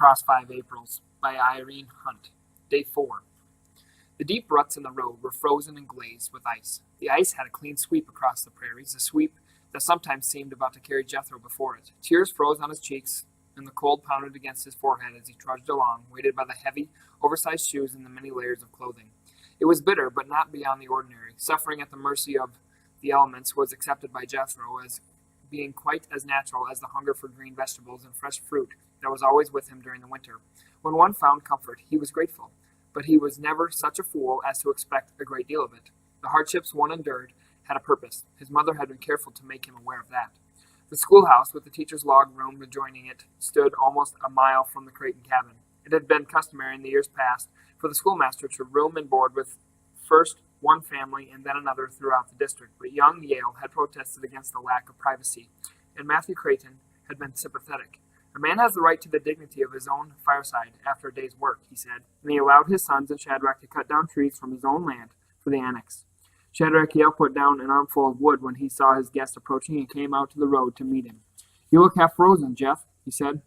Across 5 Aprils by Irene Hunt. Day 4. The deep ruts in the road were frozen and glazed with ice. The ice had a clean sweep across the prairies, a sweep that sometimes seemed about to carry Jethro before it. Tears froze on his cheeks, and the cold pounded against his forehead as he trudged along, weighted by the heavy, oversized shoes and the many layers of clothing. It was bitter, but not beyond the ordinary. Suffering at the mercy of the elements was accepted by Jethro as being quite as natural as the hunger for green vegetables and fresh fruit that was always with him during the winter. When one found comfort, he was grateful, but he was never such a fool as to expect a great deal of it. The hardships one endured had a purpose. His mother had been careful to make him aware of that. The schoolhouse, with the teacher's log room adjoining it, stood almost a mile from the Creighton cabin. It had been customary in the years past for the schoolmaster to room and board with first one family and then another throughout the district, but young Yale had protested against the lack of privacy, and Matthew Creighton had been sympathetic. A man has the right to the dignity of his own fireside after a day's work, he said, and he allowed his sons and Shadrach to cut down trees from his own land for the annex. Shadrach Yale put down an armful of wood when he saw his guest approaching and came out to the road to meet him. "You look half frozen, Jeff," he said,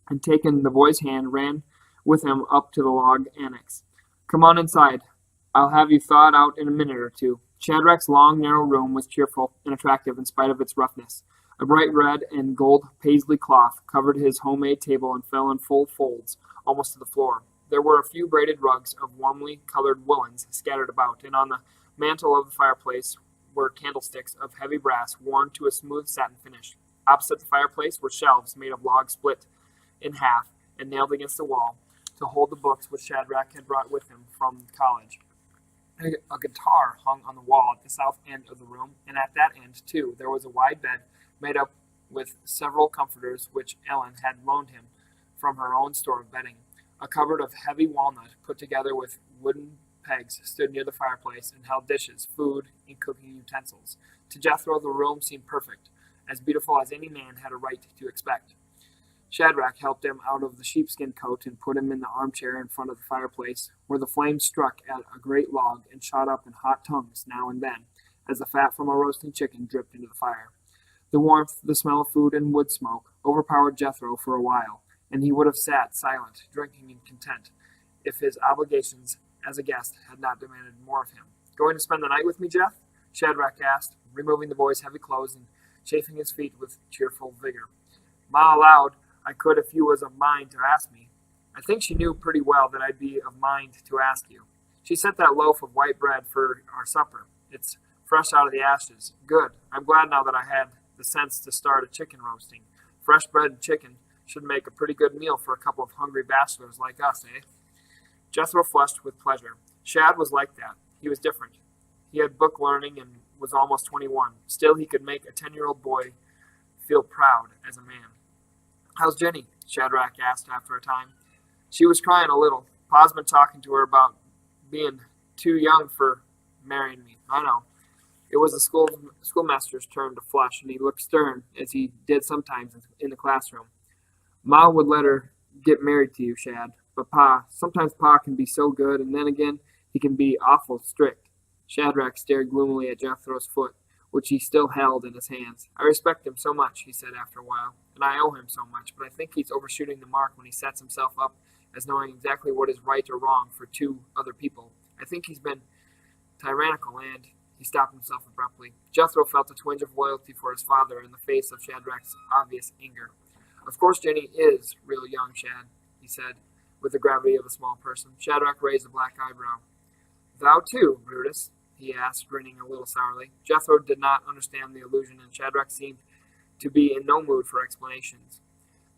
and taking the boy's hand, ran with him up to the log annex. "Come on inside. I'll have you thawed out in a minute or two." Shadrach's long, narrow room was cheerful and attractive in spite of its roughness. A bright red and gold paisley cloth covered his homemade table and fell in full folds almost to the floor. There were a few braided rugs of warmly colored woolens scattered about, and on the mantel of the fireplace were candlesticks of heavy brass worn to a smooth satin finish. Opposite the fireplace were shelves made of logs split in half and nailed against the wall to hold the books which Shadrach had brought with him from college. A guitar hung on the wall at the south end of the room, and at that end, too, there was a wide bed made up with several comforters which Ellen had loaned him from her own store of bedding. A cupboard of heavy walnut, put together with wooden pegs, stood near the fireplace and held dishes, food, and cooking utensils. To Jethro, the room seemed perfect, as beautiful as any man had a right to expect. Shadrach helped him out of the sheepskin coat and put him in the armchair in front of the fireplace, where the flames struck at a great log and shot up in hot tongues now and then, as the fat from a roasting chicken dripped into the fire. The warmth, the smell of food and wood smoke, overpowered Jethro for a while, and he would have sat silent, drinking in content, if his obligations as a guest had not demanded more of him. "Going to spend the night with me, Jeff?" Shadrach asked, removing the boy's heavy clothes and chafing his feet with cheerful vigor. "Ma allowed I could if you was of mind to ask me. I think she knew pretty well that I'd be of mind to ask you. She sent that loaf of white bread for our supper. It's fresh out of the ashes. Good. I'm glad now that I had the sense to start a chicken roasting. Fresh bread and chicken should make a pretty good meal for a couple of hungry bachelors like us, eh?" Jethro flushed with pleasure. Shad was like that. He was different. He had book learning and was almost 21. Still, he could make a 10-year-old boy feel proud as a man. "How's Jenny?" Shadrach asked after a time. "She was crying a little. Pa's been talking to her about being too young for marrying me. I know." It was the schoolmaster's turn to flush, and he looked stern, as he did sometimes in the classroom. "Ma would let her get married to you, Shad, but sometimes Pa can be so good, and then again he can be awful strict." Shadrach stared gloomily at Jethro's foot, which he still held in his hands. "I respect him so much," he said after a while, "and I owe him so much, but I think he's overshooting the mark when he sets himself up as knowing exactly what is right or wrong for two other people. I think he's been tyrannical, and—" He stopped himself abruptly. Jethro felt a twinge of loyalty for his father in the face of Shadrach's obvious anger. "Of course Jenny is real young, Shad," he said, with the gravity of a small person. Shadrach raised a black eyebrow. "Thou too, Brutus?" he asked, grinning a little sourly. Jethro did not understand the allusion, and Shadrach seemed to be in no mood for explanations.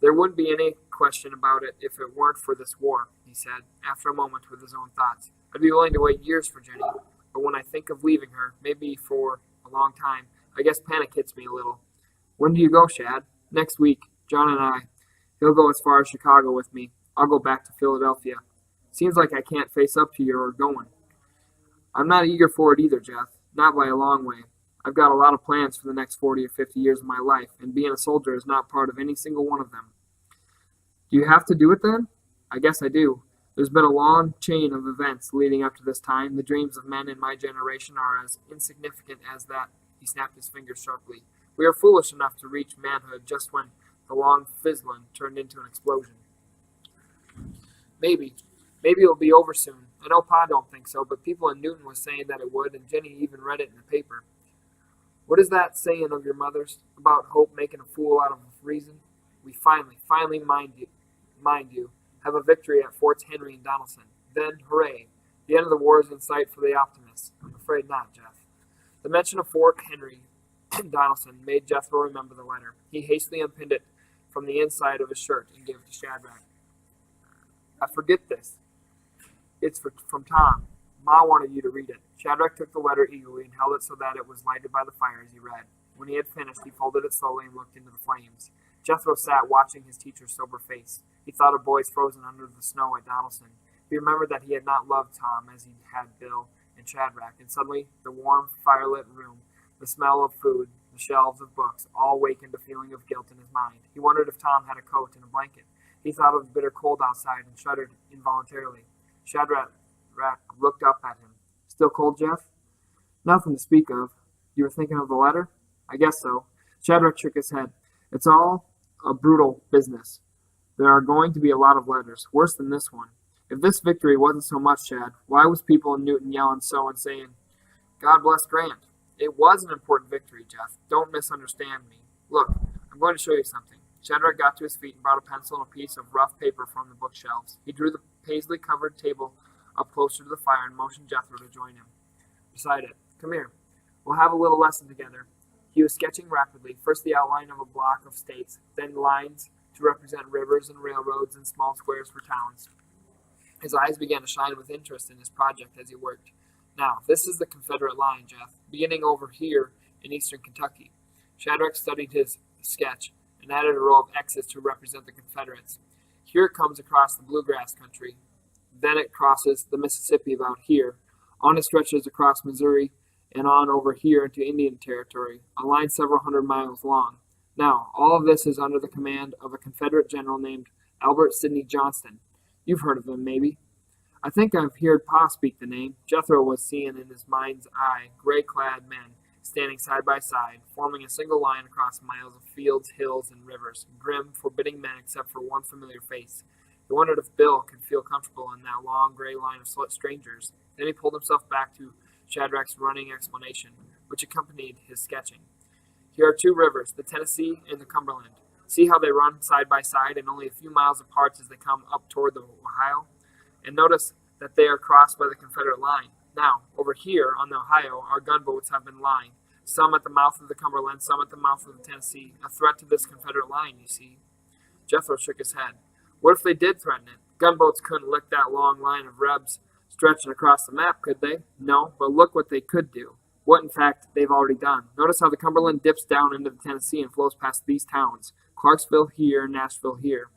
"There wouldn't be any question about it if it weren't for this war," he said, after a moment with his own thoughts. "I'd be willing to wait years for Jenny, but when I think of leaving her, maybe for a long time, I guess panic hits me a little." "When do you go, Shad?" "Next week. John and I. He'll go as far as Chicago with me. I'll go back to Philadelphia. Seems like I can't face up to your going." "I'm not eager for it either, Jeff. Not by a long way. I've got a lot of plans for the next 40 or 50 years of my life, and being a soldier is not part of any single one of them." "Do you have to do it then?" "I guess I do. There's been a long chain of events leading up to this time. The dreams of men in my generation are as insignificant as that." He snapped his fingers sharply. "We are foolish enough to reach manhood just when the long fizzlin' turned into an explosion." Maybe. Maybe it'll be over soon. I know Pa don't think so, but people in Newton was saying that it would, and Jenny even read it in the paper. What is that saying of your mother's about hope making a fool out of reason? We finally, mind you, have a victory at Forts Henry and Donelson. Then, hooray! The end of the war is in sight for the optimists. I'm afraid not, Jeff. The mention of Fort Henry and Donelson made Jethro remember the letter. He hastily unpinned it from the inside of his shirt and gave it to Shadrach. I forget this. It's from Tom. Ma wanted you to read it. Shadrach took the letter eagerly and held it so that it was lighted by the fire as he read. When he had finished, he folded it slowly and looked into the flames. Jethro sat watching his teacher's sober face. He thought of boys frozen under the snow at Donelson. He remembered that he had not loved Tom as he had Bill and Shadrach, and suddenly the warm, firelit room, the smell of food, the shelves of books, all wakened a feeling of guilt in his mind. He wondered if Tom had a coat and a blanket. He thought of the bitter cold outside and shuddered involuntarily. Shadrach looked up at him. Still cold, Jeff? Nothing to speak of. You were thinking of the letter? I guess so. Shadrach shook his head. It's all a brutal business. There are going to be a lot of letters, worse than this one. If this victory wasn't so much, Chad, why was people in Newton yelling so and saying, God bless Grant? It was an important victory, Jeff. Don't misunderstand me. Look, I'm going to show you something. Shadrach got to his feet and brought a pencil and a piece of rough paper from the bookshelves. He drew the paisley-covered table up closer to the fire and motioned Jethro to join him beside it. Come here. We'll have a little lesson together. He was sketching rapidly, first the outline of a block of states, then lines to represent rivers and railroads and small squares for towns. His eyes began to shine with interest in his project as he worked. Now, this is the Confederate line, Jeff, beginning over here in eastern Kentucky. Shadrach studied his sketch and added a row of X's to represent the Confederates. Here it comes across the bluegrass country. Then it crosses the Mississippi about here. On it stretches across Missouri and on over here into Indian Territory, a line several hundred miles long. Now, all of this is under the command of a Confederate general named Albert Sidney Johnston. You've heard of him, maybe. I think I've heard Pa speak the name. Jethro was seeing in his mind's eye gray-clad men standing side by side, forming a single line across miles of fields, hills, and rivers, grim, forbidding men except for one familiar face. He wondered if Bill could feel comfortable in that long, gray line of strangers. Then he pulled himself back to Shadrach's running explanation, which accompanied his sketching. Here are two rivers, the Tennessee and the Cumberland. See how they run side by side and only a few miles apart as they come up toward the Ohio? And notice that they are crossed by the Confederate line. Now, over here on the Ohio, our gunboats have been lying, some at the mouth of the Cumberland, some at the mouth of the Tennessee, a threat to this Confederate line, you see. Jethro shook his head. What if they did threaten it? Gunboats couldn't lick that long line of Rebs stretching across the map, could they? No, but look what they could do. What, in fact, they've already done. Notice how the Cumberland dips down into the Tennessee and flows past these towns. Clarksville here, Nashville here.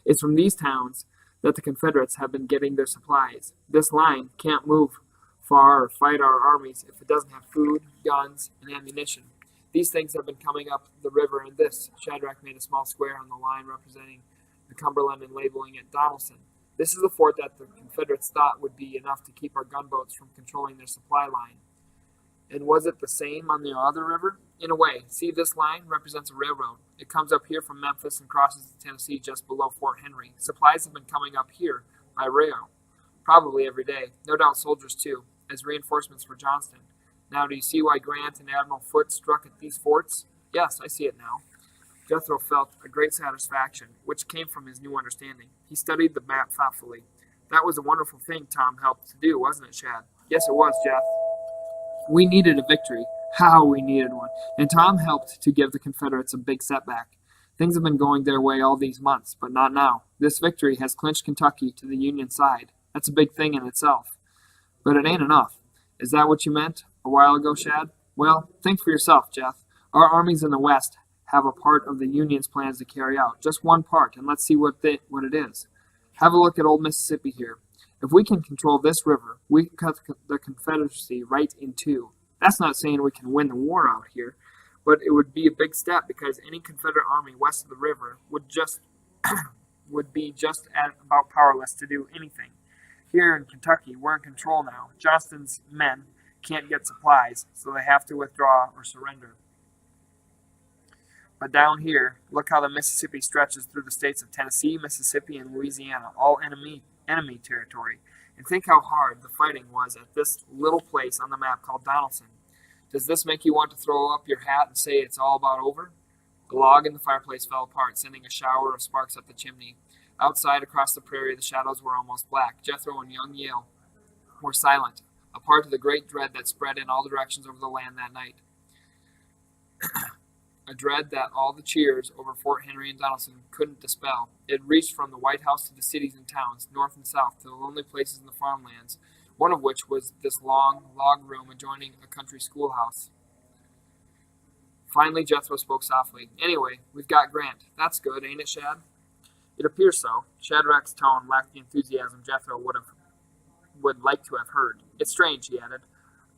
It's from these towns that the Confederates have been getting their supplies. This line can't move far or fight our armies if it doesn't have food, guns, and ammunition. These things have been coming up the river, and this. Shadrach made a small square on the line representing the Cumberland and labeling it Donelson. This is the fort that the Confederates thought would be enough to keep our gunboats from controlling their supply line. And was it the same on the other river? In a way. See, this line represents a railroad. It comes up here from Memphis and crosses the Tennessee just below Fort Henry. Supplies have been coming up here by rail, probably every day. No doubt soldiers, too, as reinforcements for Johnston. Now, do you see why Grant and Admiral Foote struck at these forts? Yes, I see it now. Jethro felt a great satisfaction, which came from his new understanding. He studied the map thoughtfully. That was a wonderful thing Tom helped to do, wasn't it, Shad? Yes, it was, Jeff. We needed a victory. How we needed one. And Tom helped to give the Confederates a big setback. Things have been going their way all these months, but not now. This victory has clinched Kentucky to the Union side. That's a big thing in itself. But it ain't enough. Is that what you meant a while ago, Shad? Well, think for yourself, Jeff. Our armies in the West have a part of the Union's plans to carry out. Just one part, and let's see what it is. Have a look at old Mississippi here. If we can control this river, we can cut the Confederacy right in two. That's not saying we can win the war out here, but it would be a big step because any Confederate army west of the river would be just about powerless to do anything. Here in Kentucky, we're in control now. Johnston's men can't get supplies, so they have to withdraw or surrender. But down here, look how the Mississippi stretches through the states of Tennessee, Mississippi, and Louisiana, all enemy territory. And think how hard the fighting was at this little place on the map called Donaldson. Does this make you want to throw up your hat and say it's all about over? The log in the fireplace fell apart, sending a shower of sparks up the chimney. Outside, across the prairie, the shadows were almost black. Jethro and young Yale were silent, a part of the great dread that spread in all directions over the land that night. A dread that all the cheers over Fort Henry and Donaldson couldn't dispel. It reached from the White House to the cities and towns, north and south, to the lonely places in the farmlands, one of which was this long log room adjoining a country schoolhouse. Finally, Jethro spoke softly. Anyway, we've got Grant. That's good, ain't it, Shad? It appears so. Shadrach's tone lacked the enthusiasm Jethro would like to have heard. It's strange, he added.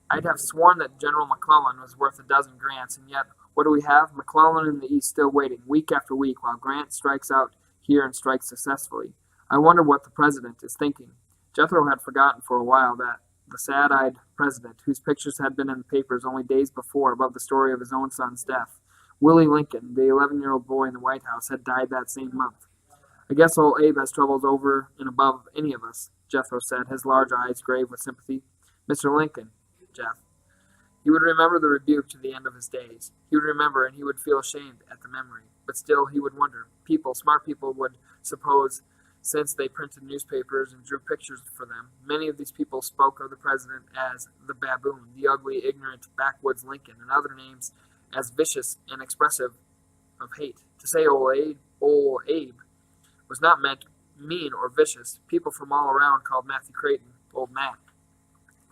I'd have sworn that General McClellan was worth a dozen Grants, and yet what do we have? McClellan in the East still waiting, week after week, while Grant strikes out here and strikes successfully. I wonder what the president is thinking. Jethro had forgotten for a while that the sad-eyed president, whose pictures had been in the papers only days before above the story of his own son's death, Willie Lincoln, the 11-year-old boy in the White House, had died that same month. I guess old Abe has troubles over and above any of us, Jethro said, his large eyes grave with sympathy. Mr. Lincoln, Jeff. He would remember the rebuke to the end of his days. He would remember, and he would feel ashamed at the memory. But still, he would wonder. People, smart people, would suppose, since they printed newspapers and drew pictures for them, many of these people spoke of the president as the baboon, the ugly, ignorant, backwoods Lincoln, and other names as vicious and expressive of hate. To say old Abe was not meant mean or vicious. People from all around called Matthew Creighton Old Matt.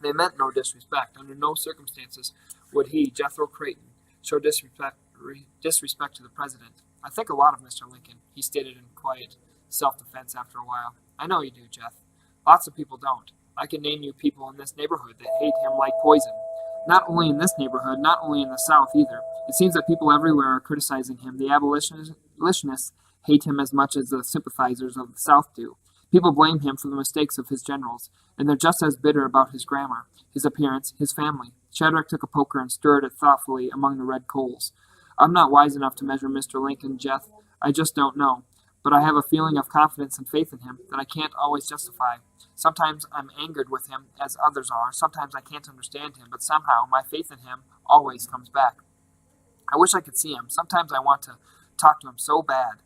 They meant no disrespect. Under no circumstances would he, Jethro Creighton, show disrespect to the president. I think a lot of Mr. Lincoln, he stated in quiet self-defense after a while. I know you do, Jeff. Lots of people don't. I can name you people in this neighborhood that hate him like poison. Not only in this neighborhood, not only in the South either. It seems that people everywhere are criticizing him. The abolitionists hate him as much as the sympathizers of the South do. People blame him for the mistakes of his generals, and they're just as bitter about his grammar, his appearance, his family. Shadrach took a poker and stirred it thoughtfully among the red coals. I'm not wise enough to measure Mr. Lincoln, Jeff. I just don't know. But I have a feeling of confidence and faith in him that I can't always justify. Sometimes I'm angered with him, as others are. Sometimes I can't understand him, but somehow my faith in him always comes back. I wish I could see him. Sometimes I want to talk to him so bad.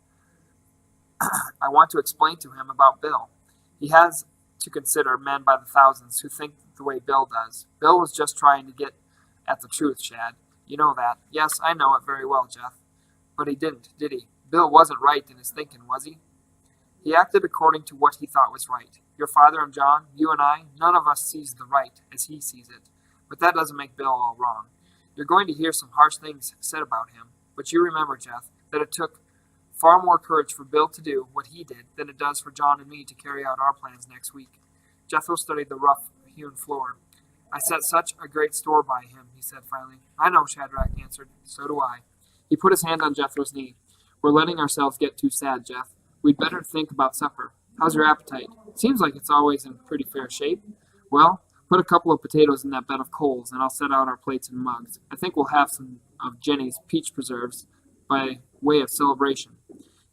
I want to explain to him about Bill. He has to consider men by the thousands who think the way Bill does. Bill was just trying to get at the truth, Shad. You know that. Yes, I know it very well, Jeff. But he didn't, did he? Bill wasn't right in his thinking, was he? He acted according to what he thought was right. Your father and John, you and I, none of us sees the right as he sees it. But that doesn't make Bill all wrong. You're going to hear some harsh things said about him. But you remember, Jeff, that it took far more courage for Bill to do what he did than it does for John and me to carry out our plans next week. Jethro studied the rough-hewn floor. I set such a great store by him, he said finally. I know, Shadrach answered. So do I. He put his hand on Jethro's knee. We're letting ourselves get too sad, Jeff. We'd better think about supper. How's your appetite? Seems like it's always in pretty fair shape. Well, put a couple of potatoes in that bed of coals, and I'll set out our plates and mugs. I think we'll have some of Jenny's peach preserves by way of celebration.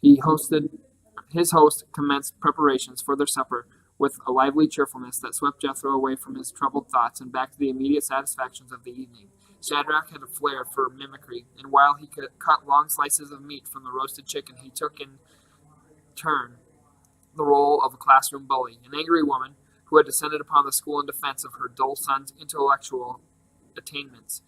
His host commenced preparations for their supper with a lively cheerfulness that swept Jethro away from his troubled thoughts and back to the immediate satisfactions of the evening. Shadrach had a flair for mimicry, and while he could cut long slices of meat from the roasted chicken, he took in turn the role of a classroom bully, an angry woman who had descended upon the school in defense of her dull son's intellectual attainments,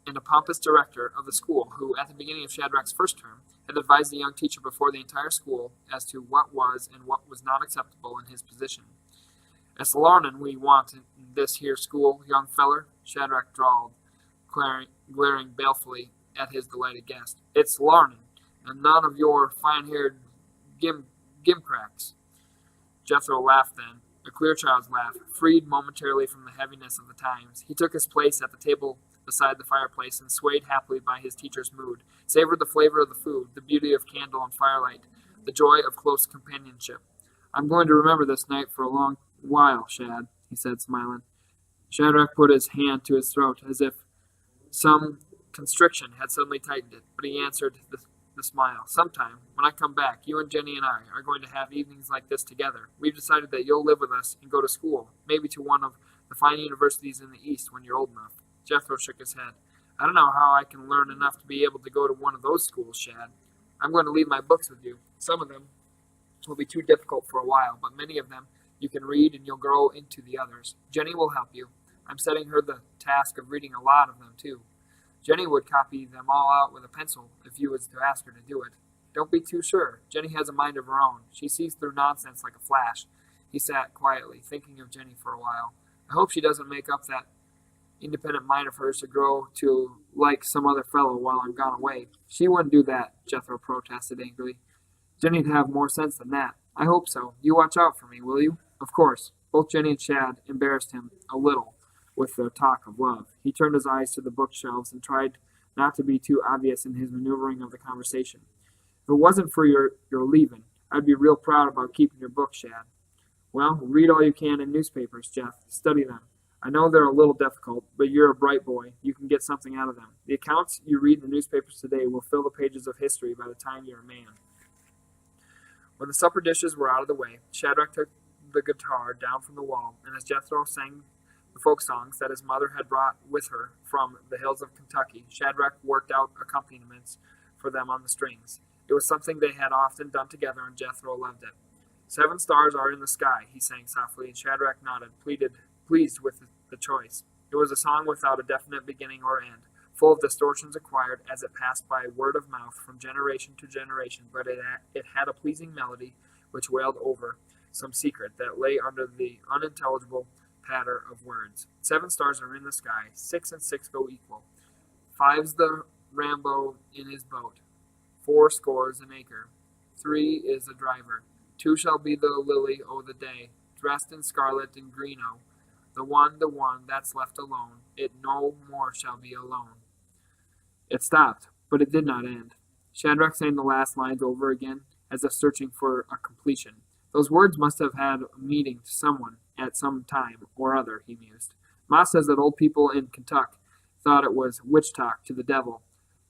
and a pompous director of the school who, at the beginning of Shadrach's first term, had advised the young teacher before the entire school as to what was and what was not acceptable in his position. "It's larnin' we want in this here school, young feller," Shadrach drawled, glaring balefully at his delighted guest. "It's larnin', and none of your fine-haired gimcracks." Jethro laughed then, a clear child's laugh, freed momentarily from the heaviness of the times. He took his place at the table beside the fireplace and swayed happily by his teacher's mood, savored the flavor of the food, the beauty of candle and firelight, the joy of close companionship. "I'm going to remember this night for a long while, Shad," he said, smiling. Shadrach put his hand to his throat as if some constriction had suddenly tightened it, but he answered the smile. Sometime, when I come back, you and Jenny and I are going to have evenings like this together. We've decided that you'll live with us and go to school, maybe to one of the fine universities in the East when you're old enough. Jethro shook his head. I don't know how I can learn enough to be able to go to one of those schools, Shad. I'm going to leave my books with you. Some of them will be too difficult for a while, but many of them you can read and you'll grow into the others. Jenny will help you. I'm setting her the task of reading a lot of them, too. Jenny would copy them all out with a pencil if you was to ask her to do it. Don't be too sure. Jenny has a mind of her own. She sees through nonsense like a flash. He sat quietly, thinking of Jenny for a while. I hope she doesn't make up that independent mind of hers to grow to like some other fellow while I'm gone away. She wouldn't do that, Jethro protested angrily. Jenny'd have more sense than that. I hope so. You watch out for me, will you? Of course. Both Jenny and Shad embarrassed him a little with their talk of love. He turned his eyes to the bookshelves and tried not to be too obvious in his maneuvering of the conversation. If it wasn't for your leaving, I'd be real proud about keeping your book, Shad. Well, read all you can in newspapers, Jeff. Study them. I know they're a little difficult, but you're a bright boy. You can get something out of them. The accounts you read in the newspapers today will fill the pages of history by the time you're a man. When the supper dishes were out of the way, Shadrach took the guitar down from the wall, and as Jethro sang the folk songs that his mother had brought with her from the hills of Kentucky, Shadrach worked out accompaniments for them on the strings. It was something they had often done together, and Jethro loved it. 7 stars are in the sky, he sang softly, and Shadrach nodded, pleased with the choice. It was a song without a definite beginning or end, full of distortions acquired as it passed by word of mouth from generation to generation, but it had a pleasing melody which wailed over some secret that lay under the unintelligible patter of words. 7 stars are in the sky, 6 and 6 go equal. 5's the Rambo in his boat, 4 scores an acre. 3 is the driver. 2 shall be the lily o' the day, dressed in scarlet and greeno. The one that's left alone, it no more shall be alone. It stopped, but it did not end. Shadrach sang the last lines over again, as if searching for a completion. Those words must have had a meaning to someone at some time or other, he mused. Ma says that old people in Kentucky thought it was witch talk to the devil,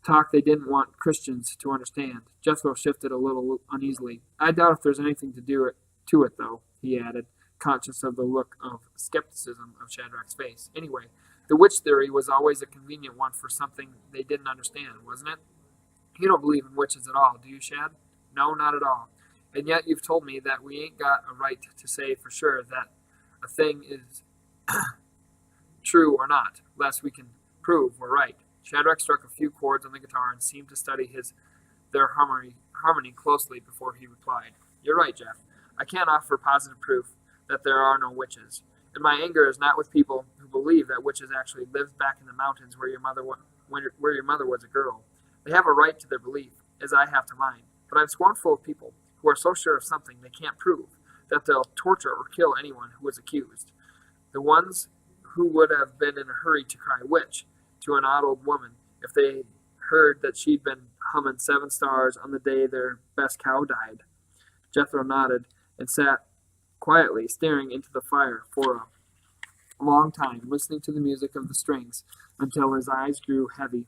talk they didn't want Christians to understand. Jethro shifted a little uneasily. I doubt if there's anything to it, though, he added, conscious of the look of skepticism of Shadrach's face. Anyway, the witch theory was always a convenient one for something they didn't understand, wasn't it? You don't believe in witches at all, do you, Shad? No, not at all. And yet you've told me that we ain't got a right to say for sure that a thing is true or not, lest we can prove we're right. Shadrach struck a few chords on the guitar and seemed to study their harmony closely before he replied. You're right, Jeff. I can't offer positive proof that there are no witches. And my anger is not with people who believe that witches actually lived back in the mountains where your mother was a girl. They have a right to their belief, as I have to mine. But I'm scornful of people who are so sure of something they can't prove that they'll torture or kill anyone who is accused. The ones who would have been in a hurry to cry witch to an odd old woman if they heard that she'd been humming 7 stars on the day their best cow died. Jethro nodded and sat quietly staring into the fire for a long time, listening to the music of the strings until his eyes grew heavy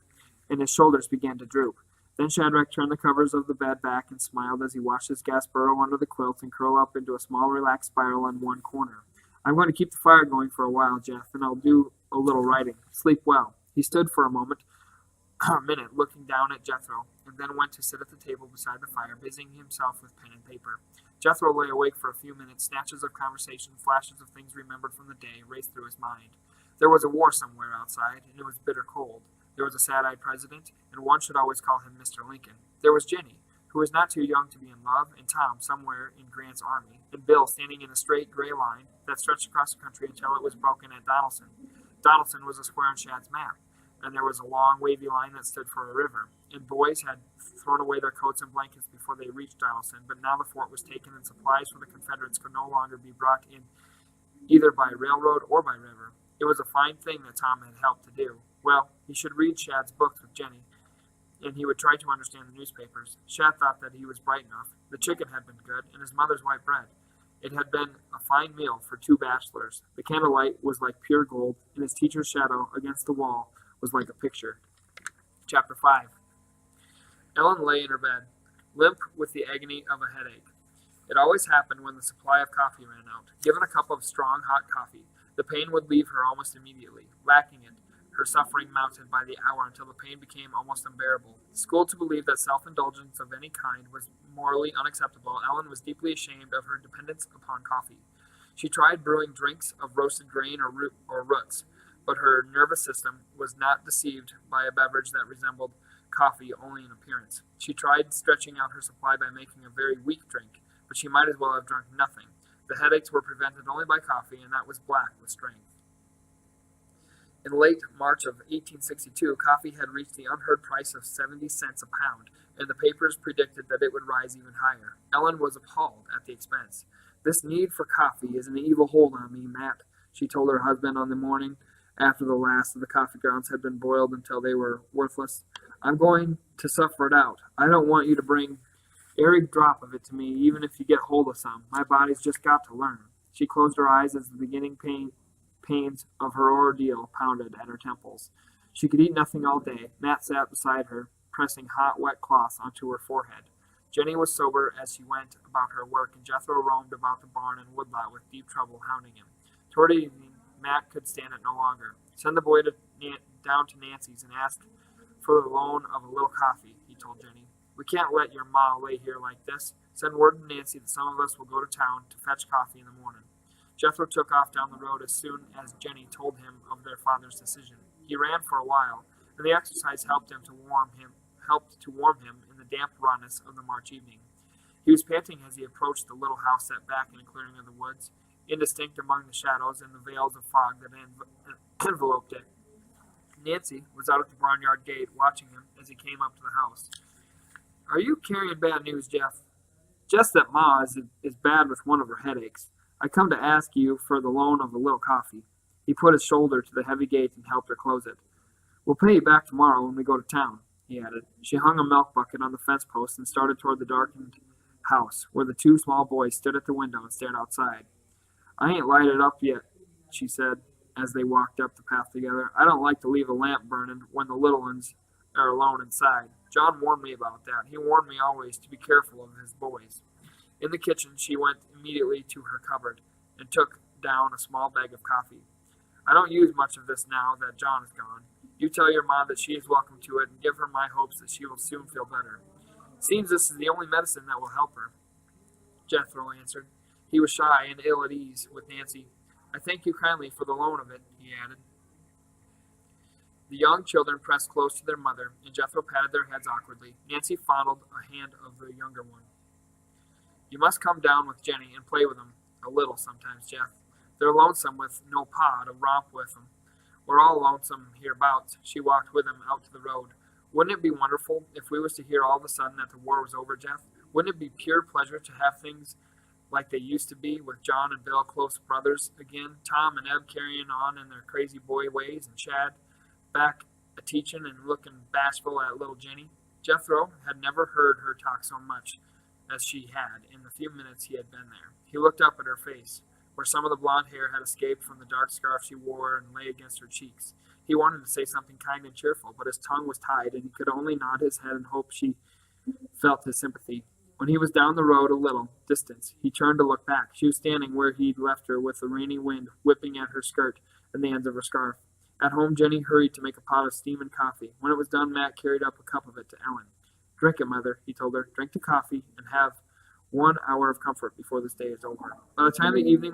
and his shoulders began to droop. Then Shadrach turned the covers of the bed back and smiled as he watched his guest burrow under the quilt and curl up into a small relaxed spiral in one corner. I'm going to keep the fire going for a while, Jeff, and I'll do a little writing. Sleep well. He stood for a minute, looking down at Jethro, and then went to sit at the table beside the fire, busying himself with pen and paper. Jethro lay awake for a few minutes. Snatches of conversation, flashes of things remembered from the day raced through his mind. There was a war somewhere outside, and it was bitter cold. There was a sad-eyed president, and one should always call him Mr. Lincoln. There was Jenny, who was not too young to be in love, and Tom somewhere in Grant's army, and Bill standing in a straight gray line that stretched across the country until it was broken at Donelson. Donelson was a square on Shad's map, and there was a long, wavy line that stood for a river, and boys had thrown away their coats and blankets before they reached Donelson, but now the fort was taken and supplies for the Confederates could no longer be brought in either by railroad or by river. It was a fine thing that Tom had helped to do. Well, he should read Shad's books with Jenny, and he would try to understand the newspapers. Shad thought that he was bright enough. The chicken had been good, and his mother's white bread. It had been a fine meal for 2 bachelors. The candlelight was like pure gold, and his teacher's shadow against the wall was like a picture. Chapter 5. Ellen lay in her bed, limp with the agony of a headache. It always happened when the supply of coffee ran out. Given a cup of strong, hot coffee, the pain would leave her almost immediately. Lacking it, her suffering mounted by the hour until the pain became almost unbearable. Schooled to believe that self-indulgence of any kind was morally unacceptable, Ellen was deeply ashamed of her dependence upon coffee. She tried brewing drinks of roasted grain or roots, but her nervous system was not deceived by a beverage that resembled coffee only in appearance. She tried stretching out her supply by making a very weak drink, but she might as well have drunk nothing. The headaches were prevented only by coffee, and that was black with strength. In late March of 1862, coffee had reached the unheard price of 70 cents a pound, and the papers predicted that it would rise even higher. Ellen was appalled at the expense. "This need for coffee is an evil hold on me, Matt," she told her husband on the morning after the last of the coffee grounds had been boiled until they were worthless. "I'm going to suffer it out. I don't want you to bring every drop of it to me, even if you get hold of some. My body's just got to learn." She closed her eyes as the beginning pains of her ordeal pounded at her temples. She could eat nothing all day. Matt sat beside her, pressing hot, wet cloths onto her forehead. Jenny was sober as she went about her work, and Jethro roamed about the barn and woodlot with deep trouble hounding him. Toward evening, Matt could stand it no longer. "Send the boy down to Nancy's and ask for the loan of a little coffee," he told Jenny. "We can't let your ma lay here like this. Send word to Nancy that some of us will go to town to fetch coffee in the morning." Jethro took off down the road as soon as Jenny told him of their father's decision. He ran for a while, and the exercise helped to warm him in the damp rawness of the March evening. He was panting as he approached the little house set back in a clearing of the woods, indistinct among the shadows and the veils of fog that enveloped it. Nancy was out at the barnyard gate, watching him as he came up to the house. "Are you carrying bad news, Jeff?" "Just that Ma is bad with one of her headaches. I come to ask you for the loan of a little coffee." He put his shoulder to the heavy gate and helped her close it. "We'll pay you back tomorrow when we go to town," he added. She hung a milk bucket on the fence post and started toward the darkened house, where the two small boys stood at the window and stared outside. "I ain't lighted up yet," she said, as they walked up the path together. "I don't like to leave a lamp burning when the little ones are alone inside. John warned me about that. He warned me always to be careful of his boys." In the kitchen, she went immediately to her cupboard and took down a small bag of coffee. "I don't use much of this now that John is gone. You tell your ma that she is welcome to it, and give her my hopes that she will soon feel better. Seems this is the only medicine that will help her," Jethro answered. He was shy and ill at ease with Nancy. "I thank you kindly for the loan of it," he added. The young children pressed close to their mother, and Jethro patted their heads awkwardly. Nancy fondled a hand of the younger one. "You must come down with Jenny and play with them a little sometimes, Jeff. They're lonesome with no pa to romp with them. We're all lonesome hereabouts." She walked with him out to the road. "Wouldn't it be wonderful if we was to hear all of a sudden that the war was over, Jeff? Wouldn't it be pure pleasure to have things like they used to be, with John and Bill close brothers again, Tom and Eb carrying on in their crazy boy ways, and Chad back a-teaching and looking bashful at little Jenny?" Jethro had never heard her talk so much as she had in the few minutes he had been there. He looked up at her face, where some of the blonde hair had escaped from the dark scarf she wore and lay against her cheeks. He wanted to say something kind and cheerful, but his tongue was tied, and he could only nod his head and hope she felt his sympathy. When he was down the road a little distance, he turned to look back. She was standing where he'd left her, with the rainy wind whipping at her skirt and the ends of her scarf. At home, Jenny hurried to make a pot of steaming coffee. When it was done, Matt carried up a cup of it to Ellen. "Drink it, Mother," he told her. "Drink the coffee and have 1 hour of comfort before this day is over." By the time the evening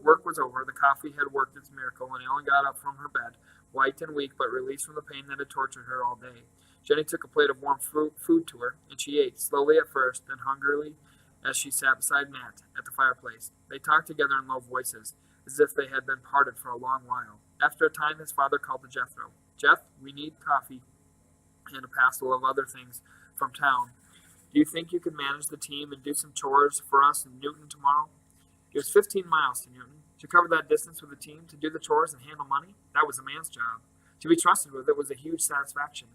work was over, the coffee had worked its miracle, and Ellen got up from her bed, white and weak, but released from the pain that had tortured her all day. Jenny took a plate of warm food to her, and she ate, slowly at first, then hungrily, as she sat beside Matt at the fireplace. They talked together in low voices, as if they had been parted for a long while. After a time, his father called to Jethro. "Jeff, we need coffee and a parcel of other things from town. Do you think you could manage the team and do some chores for us in Newton tomorrow?" It was 15 miles to Newton. To cover that distance with the team, to do the chores and handle money, that was a man's job. To be trusted with it was a huge satisfaction.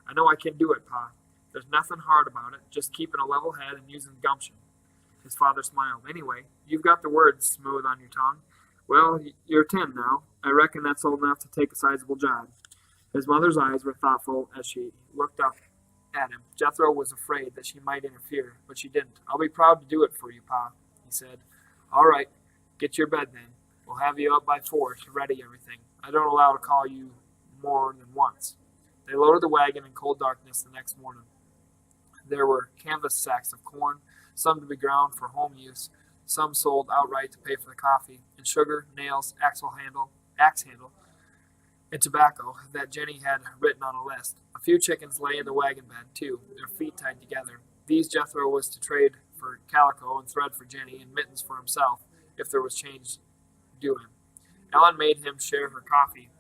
"I know I can do it, Pa. There's nothing hard about it, just keeping a level head and using gumption." His father smiled. "Anyway, you've got the words smooth on your tongue. Well, you're 10 now. I reckon that's old enough to take a sizable job." His mother's eyes were thoughtful as she looked up at him. Jethro was afraid that she might interfere, but she didn't. "I'll be proud to do it for you, Pa," he said. "All right, get to your bed then. We'll have you up by 4 to ready everything. I don't allow to call you more than once." They loaded the wagon in cold darkness the next morning. There were canvas sacks of corn, some to be ground for home use, some sold outright to pay for the coffee, and sugar, nails, axe handle, and tobacco that Jenny had written on a list. A few chickens lay in the wagon bed, too, their feet tied together. These Jethro was to trade for calico and thread for Jenny and mittens for himself if there was change due him. Ellen made him share her coffee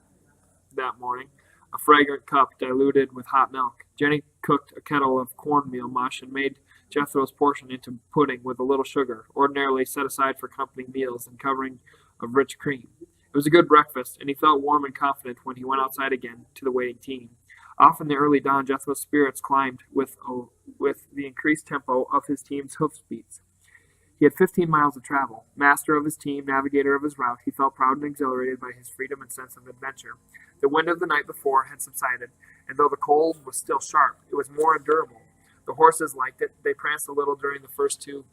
that morning, a fragrant cup diluted with hot milk. Jenny cooked a kettle of cornmeal mush and made Jethro's portion into pudding with a little sugar, ordinarily set aside for company meals and covering of rich cream. It was a good breakfast, and he felt warm and confident when he went outside again to the waiting team. Off in the early dawn, Jethro's spirits climbed with the increased tempo of his team's hoofbeats. He had 15 miles to travel. Master of his team, navigator of his route, he felt proud and exhilarated by his freedom and sense of adventure. The wind of the night before had subsided, and though the cold was still sharp, it was more endurable. The horses liked it. They pranced a little during the first 2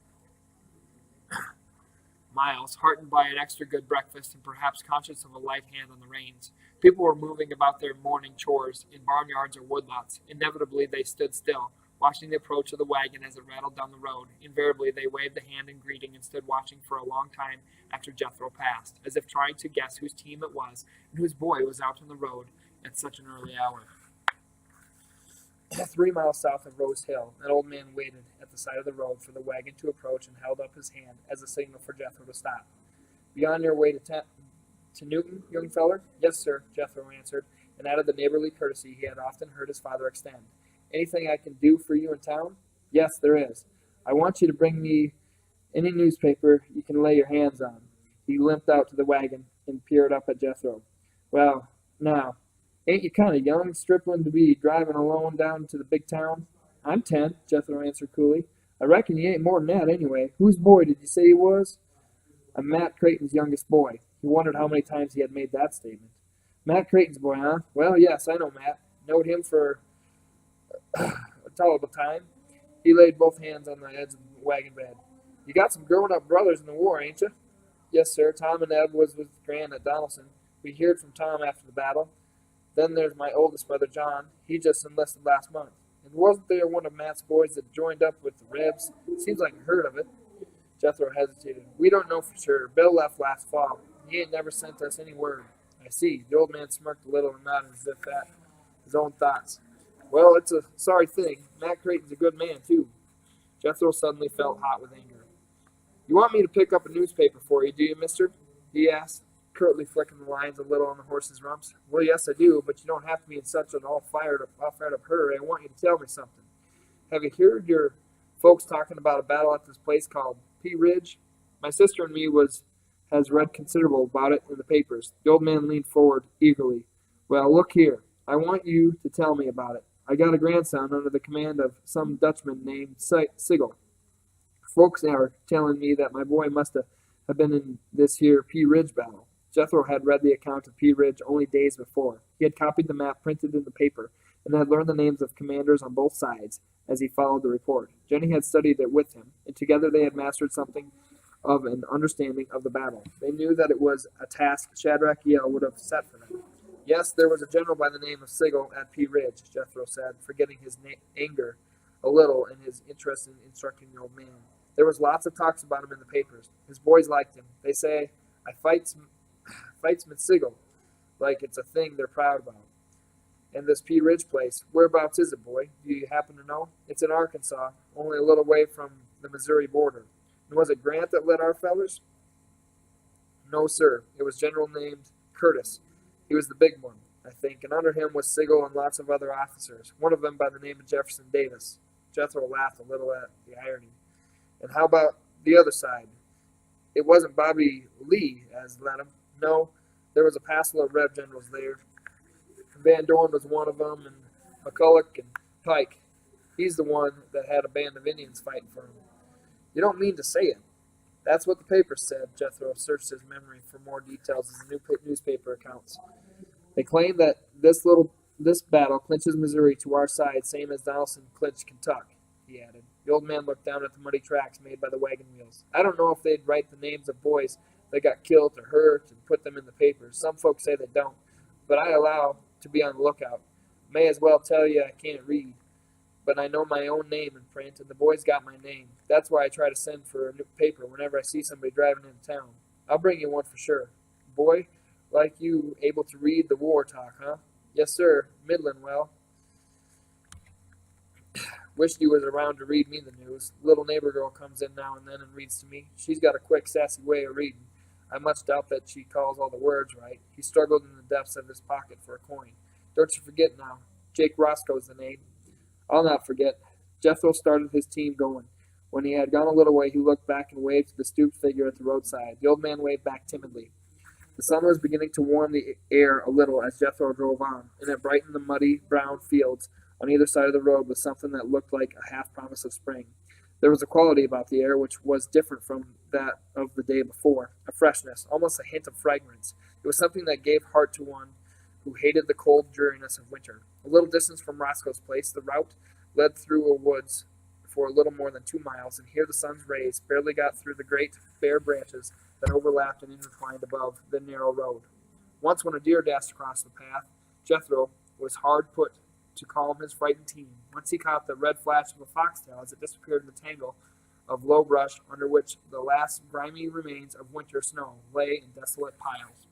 miles, heartened by an extra good breakfast and perhaps conscious of a light hand on the reins. People were moving about their morning chores in barnyards or woodlots. Inevitably, they stood still, watching the approach of the wagon as it rattled down the road. Invariably, they waved a hand in greeting and stood watching for a long time after Jethro passed, as if trying to guess whose team it was and whose boy was out on the road at such an early hour. 3 miles south of Rose Hill, an old man waited at the side of the road for the wagon to approach and held up his hand as a signal for Jethro to stop. "Be on your way to Newton, young feller?" "Yes, sir," Jethro answered, and added the neighborly courtesy he had often heard his father extend. "Anything I can do for you in town?" "Yes, there is. I want you to bring me any newspaper you can lay your hands on." He limped out to the wagon and peered up at Jethro. "Well, now, ain't you kind of young, stripling, to be driving alone down to the big town?" "I'm 10, Jethro answered coolly. "I reckon you ain't more than that, anyway. Whose boy did you say you was?" "I'm Matt Creighton's youngest boy." He wondered how many times he had made that statement. "Matt Creighton's boy, huh? Well, yes, I know Matt. Knowed him for a tolerable time." He laid both hands on the edge of the wagon bed. "You got some grown-up brothers in the war, ain't you?" "Yes, sir. Tom and Eb was with Gran at Donelson. We heard from Tom after the battle. Then there's my oldest brother, John. He just enlisted last month. And wasn't there one of Matt's boys that joined up with the Rebs? Seems like I heard of it." Jethro hesitated. "We don't know for sure. Bill left last fall. He ain't never sent us any word." "I see." The old man smirked a little and nodded as if at his own thoughts. "Well, it's a sorry thing. Matt Creighton's a good man, too." Jethro suddenly felt hot with anger. "You want me to pick up a newspaper for you, do you, mister?" he asked, curtly flicking the lines a little on the horse's rumps. "Well, yes, I do, but you don't have to be in such an all fired up hurry. I want you to tell me something. Have you heard your folks talking about a battle at this place called Pea Ridge? My sister and me has read considerable about it in the papers." The old man leaned forward eagerly. "Well, look here. I want you to tell me about it. I got a grandson under the command of some Dutchman named Sigel. Folks are telling me that my boy must have been in this here Pea Ridge battle." Jethro had read the account of Pea Ridge only days before. He had copied the map printed in the paper, and had learned the names of commanders on both sides as he followed the report. Jenny had studied it with him, and together they had mastered something of an understanding of the battle. They knew that it was a task Shadrach Yale would have set for them. "Yes, there was a general by the name of Sigel at Pea Ridge," Jethro said, forgetting his anger a little in his interest in instructing the old man. "There was lots of talks about him in the papers. His boys liked him. They say, 'I fightsman Sigel,' like it's a thing they're proud about. And this Pea Ridge place, whereabouts is it, boy? Do you happen to know?" "It's in Arkansas, only a little way from the Missouri border." "And was it Grant that led our fellers?" "No, sir. It was general named Curtis. He was the big one, I think, and under him was Sigel and lots of other officers, one of them by the name of Jefferson Davis." Jethro laughed a little at the irony. "And how about the other side? It wasn't Bobby Lee as led him." "No, there was a passel of Reb generals there. Van Dorn was one of them, and McCulloch and Pike. He's the one that had a band of Indians fighting for him." "You don't mean to say it?" "That's what the papers said." Jethro searched his memory for more details as the newspaper accounts. "They claim that this little This battle clinches Missouri to our side, same as Donelson clinched Kentucky, he added. The old man looked down at the muddy tracks made by the wagon wheels. I don't know if they'd write the names of boys that got killed or hurt and put them in the papers. Some folks say they don't, but I allow to be on the lookout. May as well tell you I can't read, but I know my own name in print, and the boys got my name. That's why I try to send for a new paper whenever I see somebody driving into town. I'll bring you one for sure. Boy, like you, able to read the war talk, huh? Yes, sir. Middlin' well. Wished you was around to read me the news. Little neighbor girl comes in now and then and reads to me. She's got a quick, sassy way of reading. I much doubt that she calls all the words right. He struggled in the depths of his pocket for a coin. Don't you forget now. Jake Roscoe's the name. I'll not forget. Jethro started his team going. When he had gone a little way, he looked back and waved to the stooped figure at the roadside. The old man waved back timidly. The sun was beginning to warm the air a little as Jethro drove on, and it brightened the muddy brown fields on either side of the road with something that looked like a half promise of spring. There was a quality about the air which was different from that of the day before, a freshness, almost a hint of fragrance. It was something that gave heart to one who hated the cold dreariness of winter. A little distance from Roscoe's place, the route led through a woods for a little more than 2 miles, and here the sun's rays barely got through the great bare branches that overlapped and intertwined above the narrow road. Once, when a deer dashed across the path, Jethro was hard put to calm his frightened team. Once he caught the red flash of a foxtail as it disappeared in the tangle of low brush under which the last grimy remains of winter snow lay in desolate piles.